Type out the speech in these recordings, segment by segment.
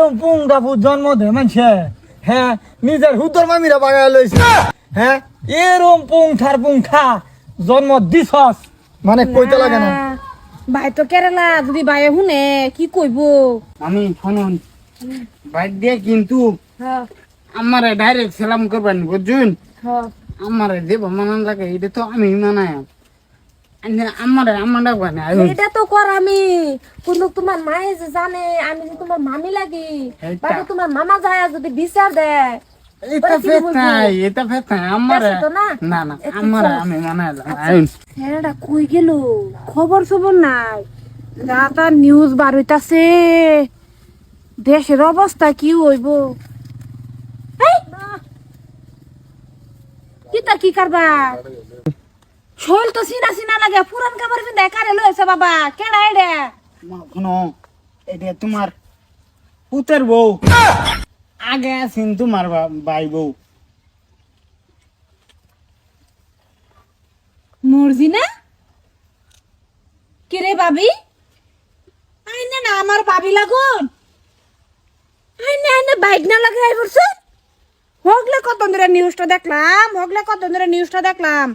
এরম পুংটা পুত জন্ম দে মানছে হ্যাঁ নিজের হুতর মামিরা বাগায় লইছে হ্যাঁ এরম পুংঠা জন্ম দিছস মানে কইতে লাগে না ভাই তো কেরালা যদি ভাই শুনে কি কইব আমি শুনুন বাইক দিয়ে কিন্তু হ্যাঁ আমারে ডাইরেক্ট সালাম করবেন বুঝুন হ্যাঁ আমারে দেব মানান লাগে এটা তো আমি মানাই আমারে আমার ডাকবা না এটা তো কর আমি কোন তোমার মায়ে যে জানে আমি যে তোমার মামি লাগি এইটা। বা তোমার মামা যায় যদি বিচার দেয় এটা ফেস নাই আমারে ফেস তো না? না না একটু আমারে চল। আমি মানাই ছেলেটা কই গেল খবর সবর নাই রাতা নিউজ বার হইতাছে দেশের অবস্থা কি হইব এই! কি করবা শোল তো সিনা লাগে পুরান কাপড় পিন্ধে কারে লইছে বাবা কেডা এডে শুনো এটা তোমার পুতের বউ আগে আছেন তোমার ভাই বউ মর্জি না কি রে ভাবি আইনে না আমার ভাবি লাগুন আইনে বাইক না লাগাই পড়ছে হগলে কত ধরে নিউজটা দেখলাম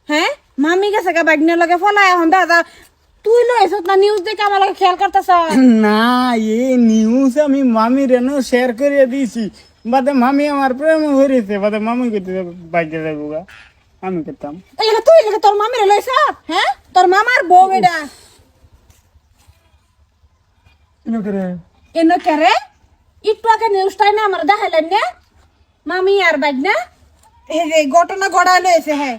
হ্যাঁ মামি গেছে গা বাইক না লাগে ফলায় এখন দাদা তুই লইছ না নিউজ দেখে আমার লাগে খেয়াল করতেছ না এই নিউজ আমি মামির এনে শেয়ার করে দিয়েছি বাদে মামি আমার প্রেম হয়েছে বাদে মামি করতে বাইকে যাবো গা আমি করতাম এলাকা তুই এলাকা তোর মামিরে লইছ হ্যাঁ তোর মামার বউ এটা ইনো করে এনে করে একটু আগে নিউজটাই না আমার দেখাইলেন না মামি আর বাইক না এই ঘটনা ঘটাই লইছে হ্যাঁ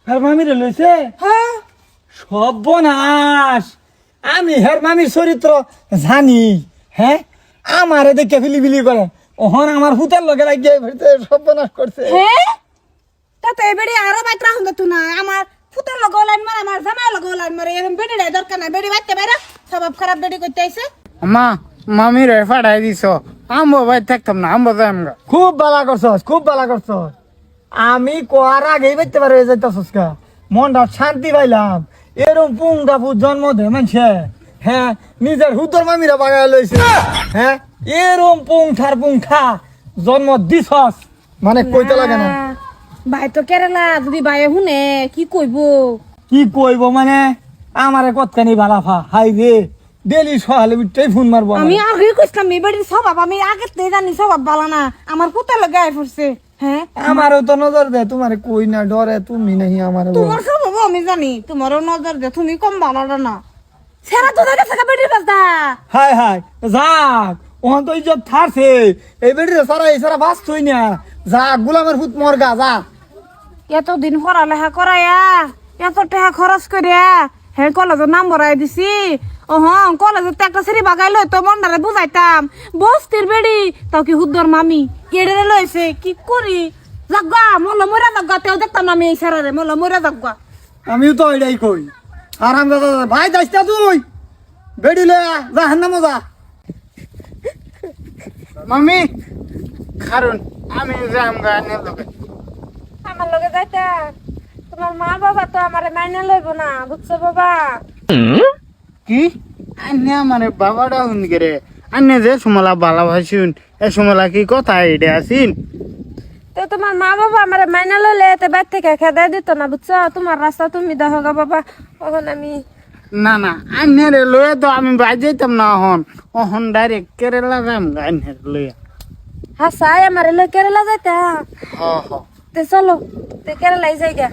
হের মামিরে লইছে হ্যাঁ সর্বনাশ আমি হের মামির চরিত্র জানি হ্যাঁ আমারে দেখে ফিলি করে ওহন আমার হুতার লগে লাগিয়ে সর্বনাশ করছে হ্যাঁ তাতে এবারে আরো বাইত্রা হন্দ তুই না আমার ফুটার লগো লাইন মারে আমার জামাই লগো লাইন মারে এরকম বেডি নাই দরকার নাই বেডি বাইতে বাইরা স্বভাব খারাপ বেডি করতে আইছে মা মামির ফাটাই দিছ আমবো ভাই থাকতাম না আমবো যাই আমরা খুব ভালো করছস আমি কোয়ার আগেই বাইতে পারে যাইতাছস কা মনটা শান্তি পাইলাম এরম পুংটা পুত জন্ম দে মানছে হ্যাঁ নিজের হুতর মামিরা বাগায় লইছে হ্যাঁ এরম পুংঠা জন্ম দিছস মানে কইতে লাগে না ভাই তো কেরালা যদি ভাই শুনে কি কইব কি কইব মানে আমারে কতখানি বালাফা হাই রে ডেলি সকালে উঠতেই ফোন মারবো আমি আগে কইছিলাম এই বেডির স্বভাব আমি আগে থেকে জানি স্বভাব ভালো না আমার ফুটার লগে আই পড়ছে হ্যাঁ আমারও তো নজর দে তোমারে কই না ডরে তুমি নাহি আমার তোমার স্বভাব আমি জানি তোমারও নজর দে তুমি কম ভালো না সেরা তো দেখে থাকা বেডির বাস্তা হাই যাক ওহন তো ইজ্জত থারছে এই বেড়ে সারা বাস থই না যাক গোলামের ফুট মরগা যা এতদিন পড়ালেখা করাইয়া এত টাকা খরচ করিয়া হ্যাঁ কলেজের নাম বড়াই দিছি ও হ্যাঁ কলেজের তো একটা সিঁড়ি বাগাইলো তো মন্ডারে বুঝাইতাম বস্তির বেড়ি তাও কি হুদ্দর মামি কেড়ে লইছে কি করি যাগা মল্ল মরা যাগা তেও দেখতাম না আমি এই সারারে মল্ল মরা যাগা আমিও তো এটাই কই আরাম দাদা ভাই যাইস না তুই বেড়ি লয়া যা হান্না মজা মামি কারণ আমি যাম গা আনের লগে আমার লগে যাইতা তোমার মা বাবা তো আমারে মাইনা লইব না বুঝছো বাবা কি আন্নে আমার বাবাটা হুন করে আন্নে যে সুমলা ভালোবাসুন এ সুমলা কি কথা এটা আসিন তো তোমার মা বাবা আমারে মাইনা লইলে এতে বাইর থেকে খেদাই দিত না বুঝছো তোমার রাস্তা তুমি দেখো গা বাবা তখন আমি না না আন্নের লয়ে তো আমি বাই যাইতাম না অহন ডাইরেক্ট কেরালা যাম গা আন্নের লয়ে হাসাই আমারে লই কেরালা যাইতা হ হ তে চলো তে কেরালাই যাই গা